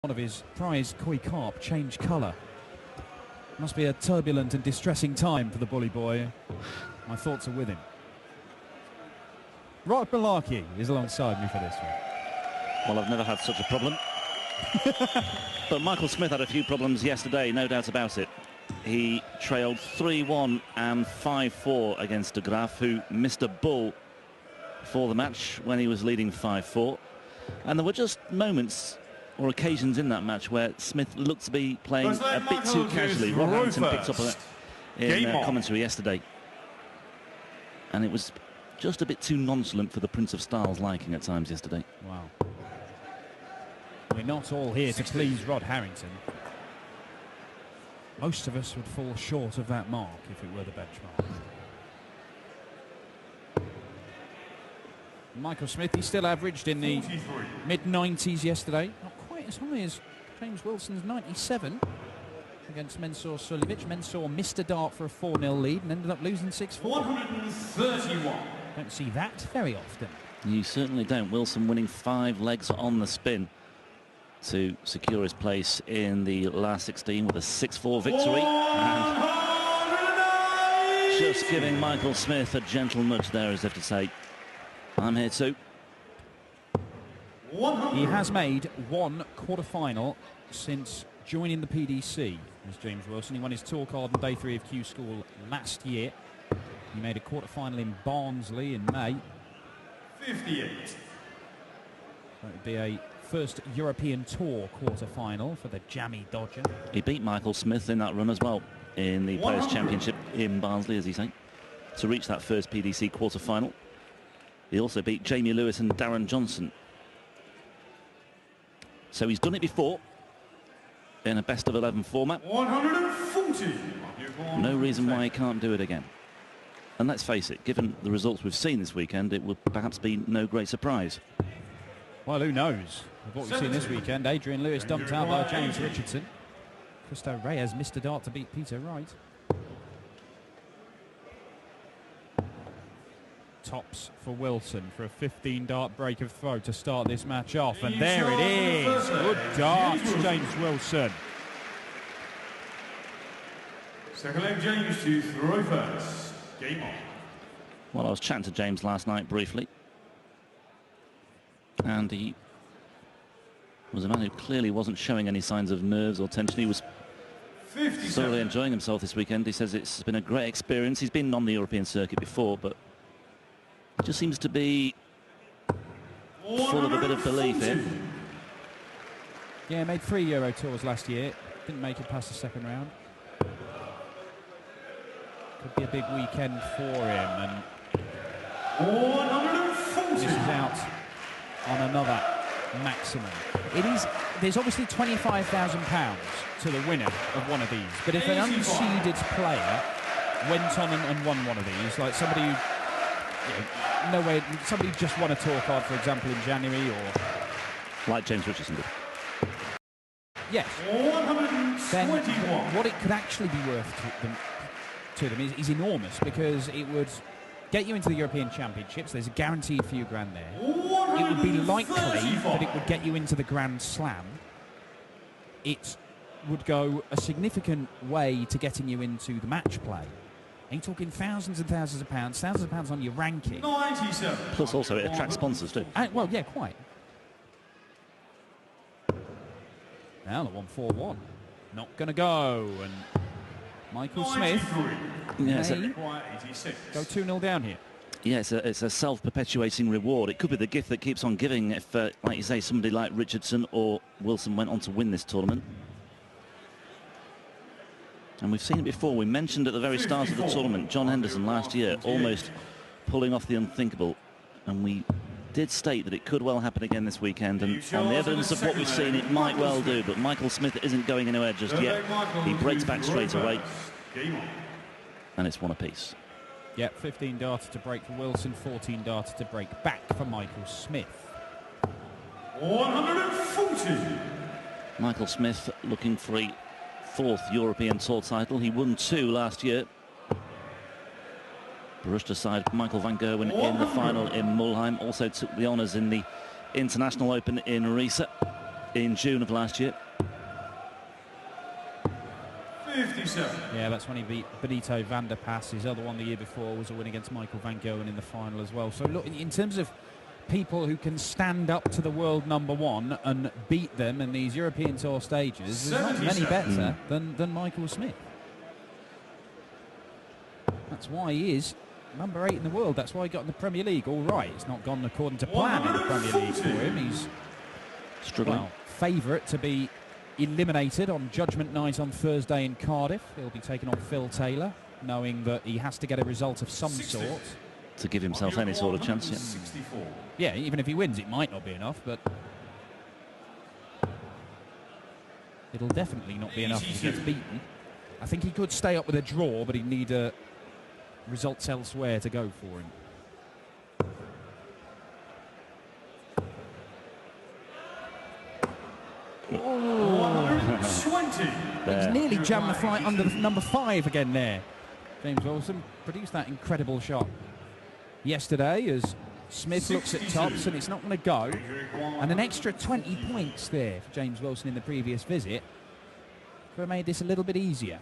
One of his prized koi carp changed colour. Must be a turbulent and distressing time for the bully boy. My thoughts are with him. Rod Malarkey is alongside me for this one. Well, I've never had such a problem. But Michael Smith had a few problems yesterday, no doubt about it. He trailed 3-1 and 5-4 against De Graaf, who missed a bull for the match when he was leading 5-4. And there were just moments or occasions in that match where Smith looked to be playing a bit too casually. Rod Harrington picked up in commentary yesterday. And it was just a bit too nonchalant for the Prince of Styles' liking at times yesterday. Wow. We're not all here to please Rod Harrington. Most of us would fall short of that mark if it were the benchmark. Michael Smith, he still averaged in the mid-90s yesterday. Not quite as high as James Wilson's 97 against Mensur Suljovic. Mensur missed a dart for a 4-0 lead and ended up losing 6-4. 131. Don't see that very often. You certainly don't. Wilson winning 5 legs on the spin to secure his place in the last 16 with a 6-4 victory. And just giving Michael Smith a gentle nudge there as if to say, I'm here too. He has made one quarter-final since joining the PDC as James Wilson. He won his tour card on day 3 of Q School last year. He made a quarter-final in Barnsley in May. 58. That would be a first European Tour quarter-final for the Jammy Dodger. He beat Michael Smith in that run as well in the Players' Championship in Barnsley, as he say, to reach that first PDC quarter-final. He also beat Jamie Lewis and Darren Johnson. So he's done it before in a best-of-11 format. 140. No reason why he can't do it again. And let's face it, given the results we've seen this weekend, it would perhaps be no great surprise. Well, who knows? With what we've seen this weekend, Adrian Lewis dumped out by James Richardson. Cristo Reyes missed a dart to beat Peter Wright. Tops for Wilson for a 15-dart break of throw to start this match off. And there it is. Good dart, James Wilson. Second leg, James to throw first. Game on. Well, I was chatting to James last night briefly. And he was a man who clearly wasn't showing any signs of nerves or tension. He was thoroughly enjoying himself this weekend. He says it's been a great experience. He's been on the European circuit before, but just seems to be full of a bit of belief in. Yeah, made 3 Euro Tours last year. Didn't make it past the second round. Could be a big weekend for him. And 140. this is out on another maximum. It is. There's obviously £25,000 to the winner of one of these. But if an unseeded player went on and won one of these, like somebody who, no way, somebody just won a tour card, for example, in January, or Like James Richardson did. yes, 121. then what it could actually be worth to them is enormous, because it would get you into the European Championships. There's a guaranteed few grand there. It would be likely that it would get you into the Grand Slam. It would go a significant way to getting you into the match play. And you're talking thousands and thousands of pounds on your ranking. 97. Plus also it attracts sponsors too. Well, yeah, quite. Now the 1-4-1. Not going to go. And Michael Smith Yeah, may go 2-0 down here. Yeah, it's a self-perpetuating reward. It could be the gift that keeps on giving if, like you say, somebody like Richardson or Wilson went on to win this tournament. And we've seen it before. We mentioned at the very start of the tournament, John Henderson last year almost pulling off the unthinkable. And we did state that it could well happen again this weekend. And on the evidence of what we've seen, it might well do. But Michael Smith isn't going anywhere just yet. He breaks back straight away. And it's one apiece. Yeah, 15 darter to break for Wilson, 14 darter to break back for Michael Smith. 140. Michael Smith looking for a 4th European Tour title. He won 2 last year. Brushed aside Michael van Gerwen in the final in Mulheim. Also took the honours in the International Open in Riesa. in June of last year. 57. Yeah, that's when he beat Benito van der Pas. His other one the year before was a win against Michael van Gerwen in the final as well. So look, in terms of people who can stand up to the world #1 and beat them in these European Tour stages, there's not many better than Michael Smith. That's why he is number 8 in the world. That's why he got in the Premier League. All right, it's not gone according to plan in the Premier League for him. He's Struggling. well, favourite to be eliminated on Judgment Night on Thursday in Cardiff. He'll be taking on Phil Taylor, knowing that he has to get a result of some 60. sort. To give himself any sort of chance, yeah. 64. Yeah, even if he wins, it might not be enough, but it'll definitely not be enough if he gets beaten. I think he could stay up with a draw, but he'd need results elsewhere to go for him. Oh. 120. He's nearly jammed the flight under the number 5 again there. James Wilson produced that incredible shot yesterday as Smith looks at tops and it's not going to go. And an extra 20 points there for James Wilson in the previous visit could have made this a little bit easier.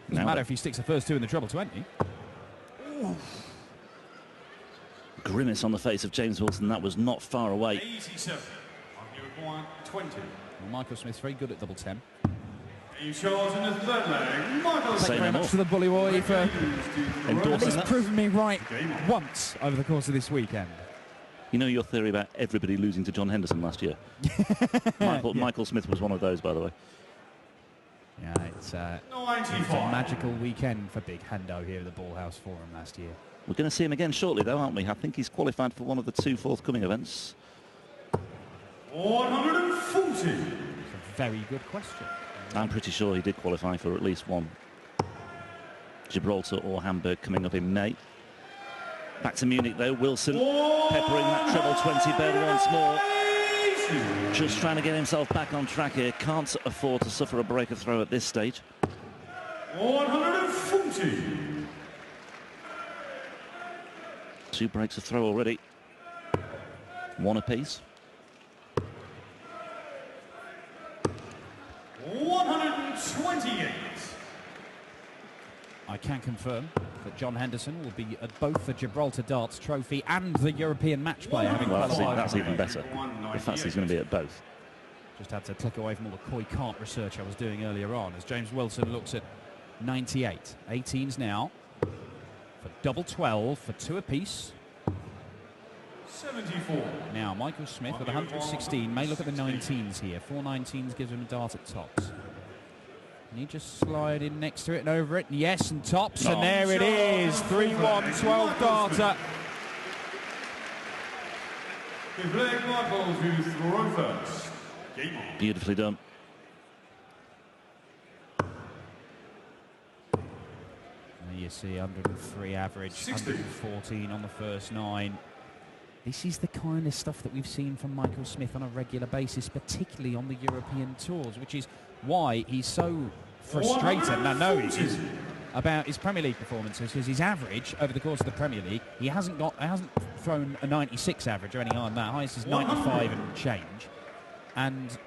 Doesn't matter if he sticks the first 2 in the treble 20. Grimace on the face of James Wilson. That was not far away. 87. On 20. Well, Michael Smith's very good at double 10. In charge in the third leg, Michael Say Thank you very no much more. to the Bully Boy for Endorsing he's that. proven me right once over the course of this weekend. You know your theory about everybody losing to John Henderson last year? Michael Smith was one of those, by the way. Yeah, it's a 95. magical weekend for Big Hendo here at the Ballhouse Forum last year. We're going to see him again shortly, though, aren't we? I think he's qualified for one of the 2 forthcoming events. 140. It's a very good question. I'm pretty sure he did qualify for at least one. Gibraltar or Hamburg coming up in May. Back to Munich, though. Wilson peppering that treble 20 bed once more. Just trying to get himself back on track here. Can't afford to suffer a break of throw at this stage. 140. 2 breaks of throw already. 1 apiece. 128. I can confirm that John Henderson will be at both the Gibraltar Darts Trophy and the European Match Play. Having Well, qualified. that's even better. The fact he's going to be at both. Just had to click away from all the Koi Kart research I was doing earlier on as James Wilson looks at 98. 18s now for double 12 for 2 apiece. 74. Now Michael Smith with 116 may look at the 19s here. 4 19s gives him a dart at tops. And he just slide in next to it and over it. Yes, and tops, and there it is. 3-1, 12 darter. With leg Michael to throw first. Game on. Beautifully done. There you see 103 average, 60. 114 on the first 9. This is the kind of stuff that we've seen from Michael Smith on a regular basis, particularly on the European tours, which is why he's so frustrated, and I know he is, about his Premier League performances, because his average over the course of the Premier League, he hasn't thrown a 96 average or anything like that. Highest is 95 and change, and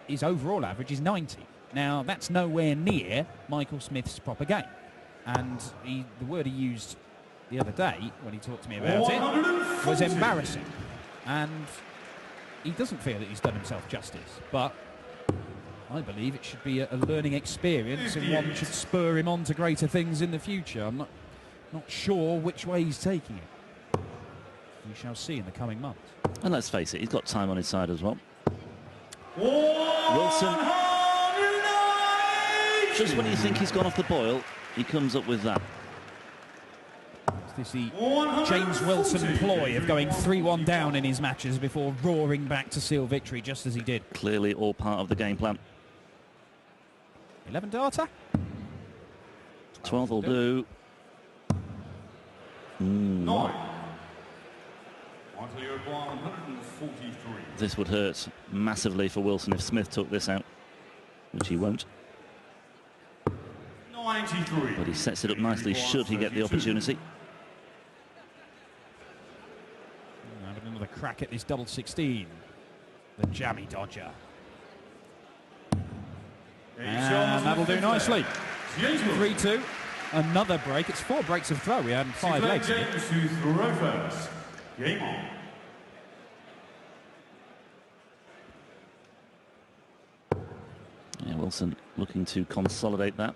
his overall average is 90. Now, that's nowhere near Michael Smith's proper game, and the word he used the other day when he talked to me about it was embarrassing, and he doesn't feel that he's done himself justice, but I believe it should be a learning experience and one should spur him on to greater things in the future. I'm not sure which way he's taking it. We shall see in the coming months. And let's face it, he's got time on his side as well. Wilson, just when you think he's gone off the boil, he comes up with that. Is this the James Wilson ploy of going 3-1 down in his matches before roaring back to seal victory just as he did? Clearly all part of the game plan. 11 darter. 12 will do. 9. Until you require 143. This would hurt massively for Wilson if Smith took this out, which he won't. 93. But he sets it up nicely should he get the opportunity. Having another crack at this double 16. the jammy dodger. And That'll do nicely. 3-2. Another break. It's 4 breaks of throw. We had 5 legs. James to throw first. Game on. Yeah, Wilson looking to consolidate that.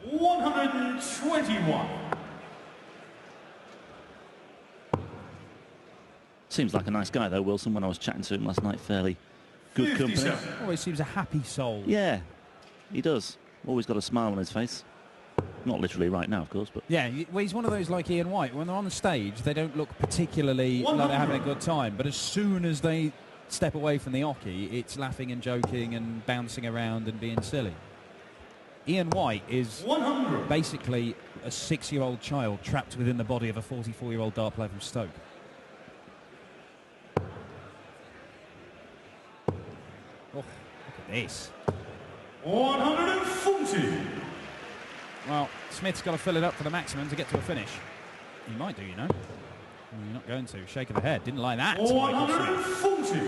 121. Seems like a nice guy though, Wilson. When I was chatting to him last night, fairly good company. 57. Always seems a happy soul. Yeah, he does. Always got a smile on his face. Not literally right now, of course, but Yeah, well, he's one of those like Ian White. When they're on the stage, they don't look particularly like they're having a good time. But as soon as they step away from the oche, it's laughing and joking and bouncing around and being silly. Ian White is 100. basically a 6-year-old child trapped within the body of a 44-year-old dart player from Stoke. Oh, look at this. 140. Well, Smith's got to fill it up for the maximum to get to a finish. He might do, you know. Well, you're not going to. Shake of the head. Didn't like that. Michael Smith. 140. Going to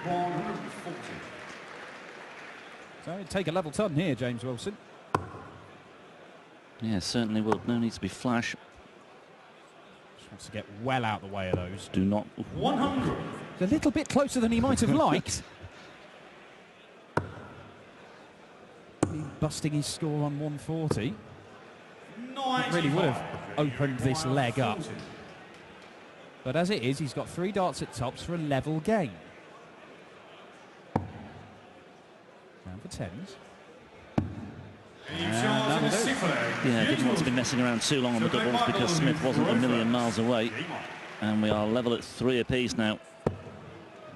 140. So take a level ton here, James Wilson. yeah, certainly will. No need to be flash. Just wants to get well out the way of those. Do not. 100. It's a little bit closer than he might have liked. Busting his score on 140. That really would have opened this leg up. But as it is, he's got 3 darts at tops for a level game. Round for 10s. that'll do. Yeah, didn't want to be messing around too long on the doubles because Smith wasn't a million miles away. And we are level at 3 apiece now.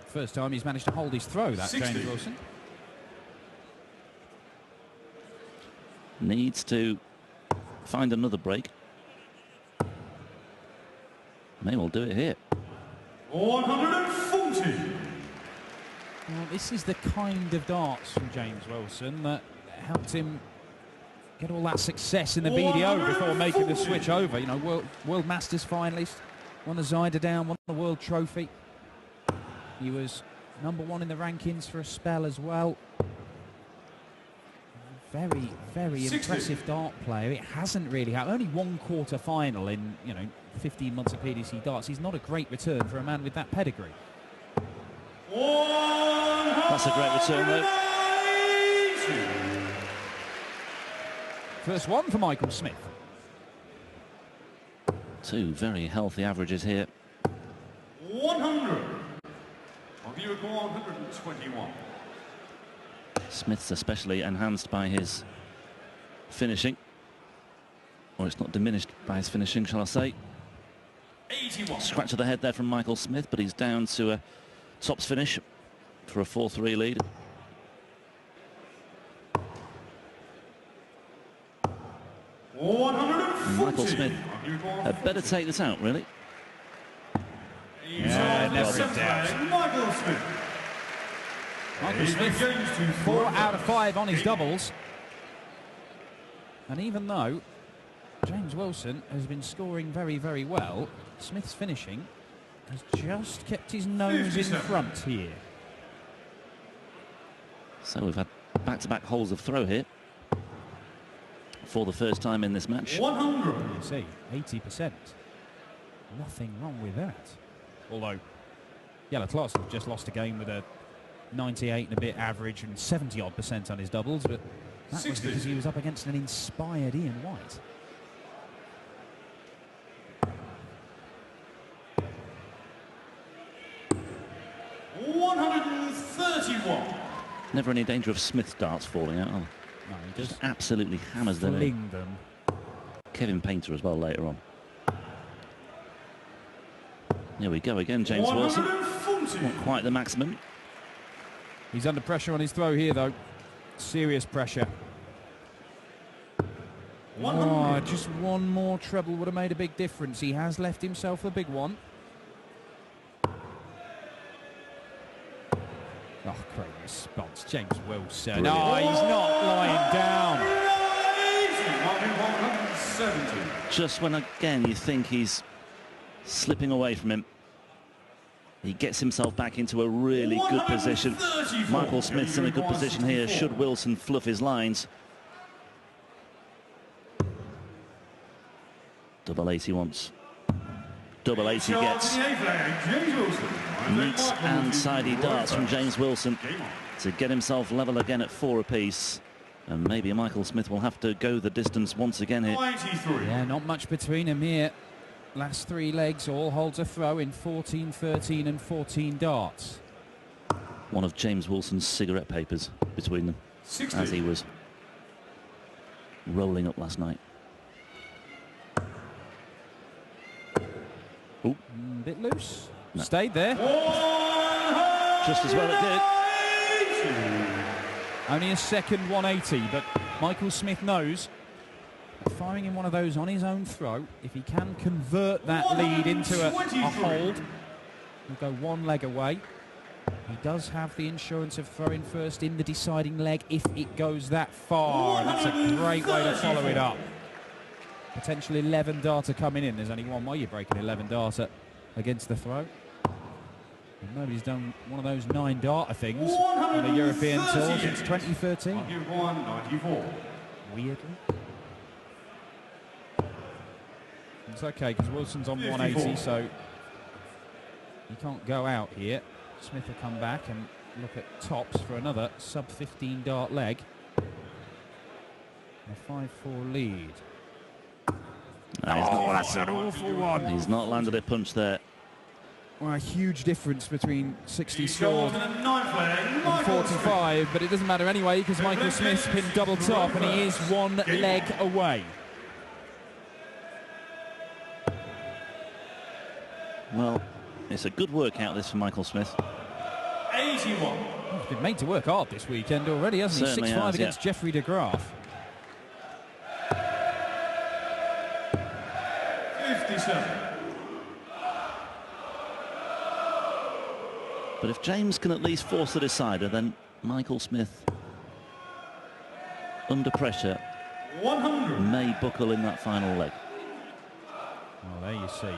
First time he's managed to hold his throw, that 60. James Wilson. Needs to find another break. May well do it here. 140. Well, this is the kind of darts from James Wilson that helped him get all that success in the BDO before making the switch over. You know, World Masters finalist, won the Zyder Down, won the World Trophy. He was #1 in the rankings for a spell as well. Very, very 60. impressive dart player. It hasn't really happened. Only 1 quarter final in, 15 months of PDC darts. He's not a great return for a man with that pedigree. That's a great return, though. First one for Michael Smith. 2 very healthy averages here. 100. I'll give you a 121. Smith's especially enhanced by his finishing. Or it's not diminished by his finishing, shall I say. 81. Scratch of the head there from Michael Smith, but he's down to a tops finish for a 4-3 lead. And Michael Smith had better take this out, really. Yeah, never in doubt. Michael Smith. Michael Smith, 4 out of 5 on his doubles. And even though James Wilson has been scoring very, very well, Smith's finishing has just kept his nose in 57. front here. So we've had back-to-back holes of throw here for the first time in this match. 100. You see, 80%. Nothing wrong with that. Although, Jelle Klaassen just lost a game with a 98 and a bit average and 70-odd% on his doubles, but that was 60. because he was up against an inspired Ian White. Never any danger of Smith's darts falling out. No, he Just absolutely hammers them in. fling them. Kevin Painter as well later on. Here we go again, James Wilson. 140. Not quite the maximum. He's under pressure on his throw here, though. Serious pressure. Oh, 100. just one more treble would have made a big difference. He has left himself a big one. Oh, great response. James Wilson. Brilliant. No, he's not lying down. 170. Just when, again, you think he's slipping away from him. He gets himself back into a really good position. Michael Smith's in a good position here, should Wilson fluff his lines. Double 80 once. Double 80 gets neat and sidey darts from James Wilson to get himself level again at 4 apiece. And maybe Michael Smith will have to go the distance once again here. Yeah, not much between them here. Last 3 legs all holds a throw in 14, 13 and 14 darts. One of James Wilson's cigarette papers between them 60. as he was rolling up last night. A bit loose. No. Stayed there. Just as well it did. Only a second 180, but Michael Smith knows that firing in one of those on his own throw, if he can convert that lead into a hold, he'll go 1 leg away. He does have the insurance of throwing first in the deciding leg if it goes that far, and that's a great way to follow it up. Potential 11 darter coming in. There's only one way you break an 11 darter against the throw. And nobody's done one of those 9 darter things on the European Tour since 2013. Weirdly. It's okay because Wilson's on 180, so he can't go out here. Smith will come back and look at tops for another sub-15 dart leg. A 5-4 lead. No, That's an awful one. he's not landed a punch there. Well, a huge difference between 60 scored and 45, but it doesn't matter anyway because Michael Smith's pinned double top and he is 1 leg away. Well, it's a good workout this for Michael Smith. 81. He's been made to work hard this weekend already, hasn't he? Certainly 6-5 has, against yeah. Jeffrey de Graaf. 57. But if James can at least force the decider, then Michael Smith, under pressure, 100. may buckle in that final leg. Well, there you see.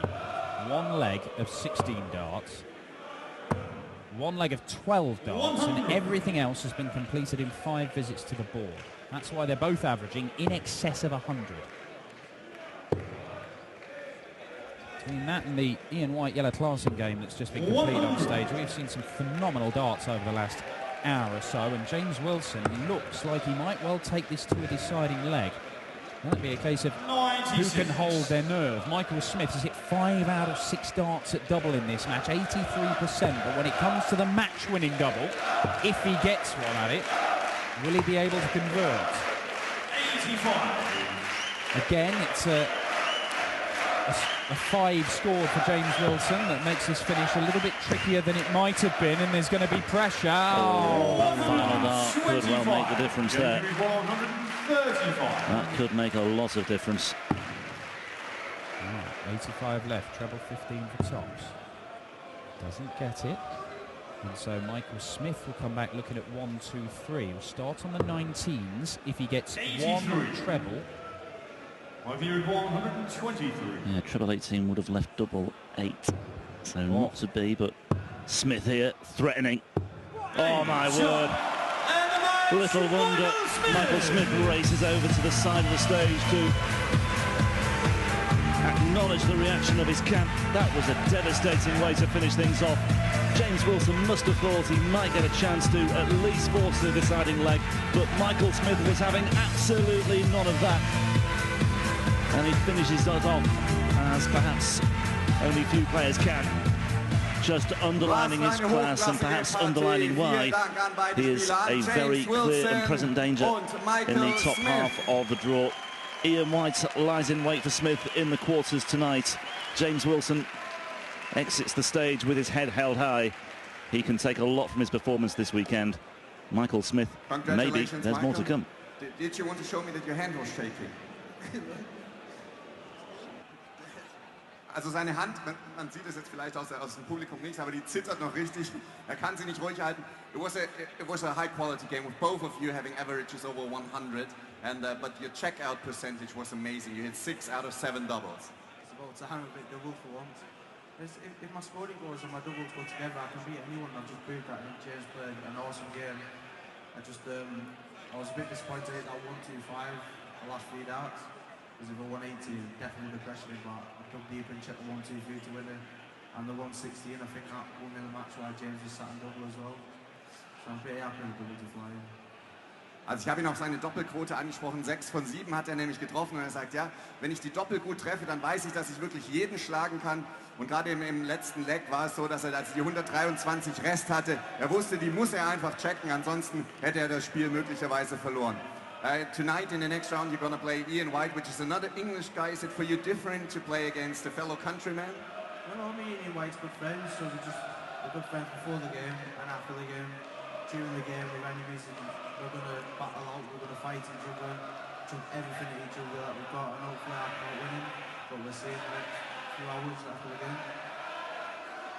1 leg of 16 darts. 1 leg of 12 darts, and everything else has been completed in 5 visits to the board. That's why they're both averaging in excess of 100. Between that and the Ian White Jelle Klaasen game that's just been completed on stage, we've seen some phenomenal darts over the last hour or so, and James Wilson looks like he might well take this to a deciding leg. That'd be a case of who can hold their nerve. Michael Smith has hit 5 out of 6 darts at double in this match, 83%, but when it comes to the match-winning double, if he gets one at it, will he be able to convert? 85. Again, it's a 5 scored for James Wilson that makes this finish a little bit trickier than it might have been, and there's going to be pressure. That final dart could well make the difference there. 135. That could make a lot of difference. 85 left, treble 15 for tops. Doesn't get it. And so Michael Smith will come back looking at 1, 2, 3. We'll start on the 19s. If he gets 1 treble. 123. Yeah, treble 18 would have left double 8. So not to be, but Smith here threatening. Oh my word. Little wonder Michael Smith races over to the side of the stage to acknowledge the reaction of his camp. That was a devastating way to finish things off. James Wilson must have thought he might get a chance to at least force the deciding leg, but Michael Smith was having absolutely none of that. And he finishes that off as perhaps only few players can. Just underlining his class and perhaps underlining why he is a very clear and present danger in the top half of the draw. Ian White lies in wait for Smith in the quarters tonight. James Wilson exits the stage with his head held high. He can take a lot from his performance this weekend. Michael Smith, maybe there's more to come. Did you want to show me that your hand was shaking? Also seine Hand, man sieht es jetzt vielleicht aus dem Publikum nicht, aber die zittert noch richtig. Kann sie nicht ruhig halten. It was a high quality game with both of you having averages over 100, and but your checkout percentage was amazing. You hit 6 out of 7 doubles. It's about to hammer the wolf for once. If my scoring goals and my doubles go together, I can beat anyone. I've just proved that. James played an awesome game. I was a bit disappointed at that 1-2-5, the last 3 darts. Because if a 180, definitely the pressure in, but I dug deep and checked the 1-2-3 to win it. And the 116, I think that won me the match where James was sat in double as well. So I'm pretty happy with double to fly. Also ich habe ihn auf seine Doppelquote angesprochen, 6 von 7 hat er nämlich getroffen und er sagt, ja, wenn ich die Doppel gut treffe, dann weiß ich, dass ich wirklich jeden schlagen kann. Und gerade im letzten Leg war es so, dass er, als die 123 Rest hatte, er wusste, die muss er einfach checken, ansonsten hätte er das Spiel möglicherweise verloren. Tonight in the next round you're going to play Ian White, which is another English guy. Is it for you different to play against a fellow countryman? Well, me and Ian White's good friends, so we're good friends before the game and after the game. During the game, if any reason we're going to battle out, we're going to fight each other, jump everything at each other that we've got, and hopefully I'm not winning, but we'll see in the next few hours after the game.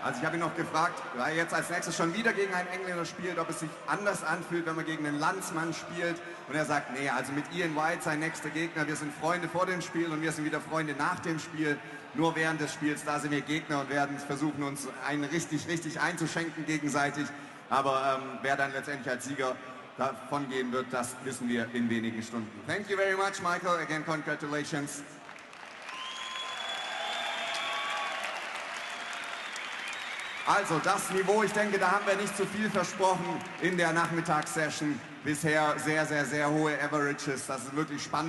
Also ich habe ihn noch gefragt, weil er jetzt als nächstes schon wieder gegen einen Engländer spielt, ob es sich anders anfühlt, wenn man gegen einen Landsmann spielt. Und er sagt, nee, also mit Ian White, sein nächster Gegner, wir sind Freunde vor dem Spiel und wir sind wieder Freunde nach dem Spiel. Nur während des Spiels, da sind wir Gegner und werden versuchen, uns einen richtig einzuschenken gegenseitig. Aber wer dann letztendlich als Sieger davon gehen wird, das wissen wir in wenigen Stunden. Thank you very much, Michael. Again, congratulations. Also das Niveau, ich denke, da haben wir nicht zu viel versprochen in der Nachmittagssession. Bisher sehr hohe Averages. Das ist wirklich spannend.